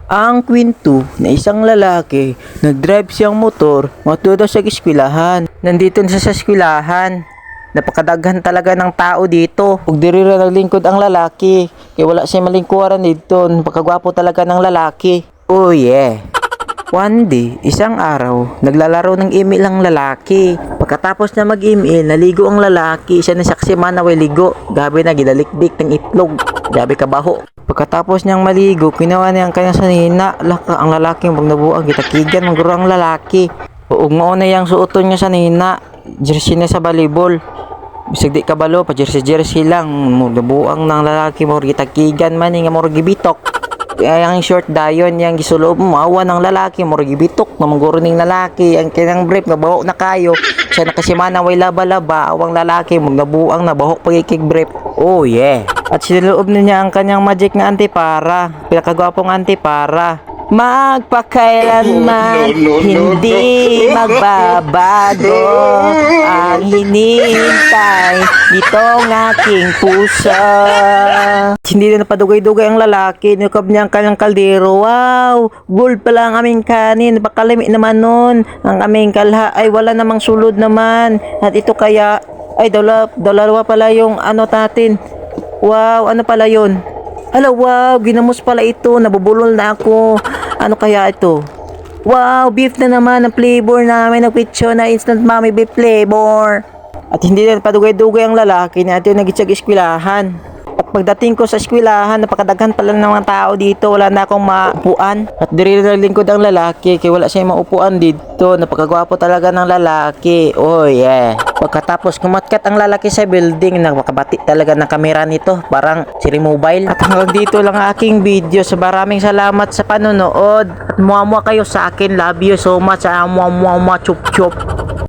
Ang kwento na isang lalaki, nag-drive siyang motor, matuto sa eskwelahan. Nandito na siya sa eskwelahan. Napakadaghan talaga ng tao dito. Ug diri ra naglingkod ang lalaki, kay wala siya malingkuran dito. Napakagwapo talaga ng lalaki. Oh yeah. One day, isang araw, naglalaro ng email ang lalaki. Pagkatapos na mag-email, naligo ang lalaki. Siya na saksi man na way ligo. Gabi na gidalikdik ng itlog. Gabi kabaho. Pagkatapos niyang maligo, kinawa niya ang kanyang sanina. Laka ang lalaki magnabuang gitakigan maguro ang lalaki. Uog mao na yang suoton niya sanina. Jersey na sa volleyball. Bisag di kabalo pa jersey lang. Magnabuang ng lalaki mo gitakigan man nga mo gibitok. Kaya yung short dayon yang gisulob mo awa ng lalaki mo gibitok na maguro ning lalaki ang kinang brief nga baho na kayo siya nakasimana way laba-laba awang lalaki magnabuang na bahok pagikig brief. Oh yeah. At siniloob niya ang kanyang magic nga antipara, pinakagwapong antipara. Magpakailanman hindi magbabago ang hinihintay nitong aking puso. Hindi na napadugay-dugay ang lalaki, nukab niya ang kanyang kaldero. Wow, gold pala ang aming kanin, napakalimi naman nun. Ang aming kalha ay wala namang sulod naman. At ito kaya ay dalawa pala yung ano natin. Wow, ano pala yun? Hala, wow, ginamos pala ito. Nabubulol na ako. Ano kaya ito? Wow, beef na naman ang flavor namin ng pizza na instant mommy beef flavor. At hindi na padugay-dugay ang lalaki na ito nag-itsyag eskwelahan. At pagdating ko sa eskwelahan, napakadaghan pala ng mga tao dito. Wala na akong maupuan. At diri na lingkod ang lalaki kaya wala siyang maupuan dito. Napakagwapo talaga ng lalaki. Oh yeah. Pagkatapos kumatkat ang lalaki sa building, nakabati talaga ng kamera nito. Parang siri mobile. At hanggang dito lang ang aking video. So maraming salamat sa panonood. At muamua kayo sa akin. Love you so much. Muamua chup chup.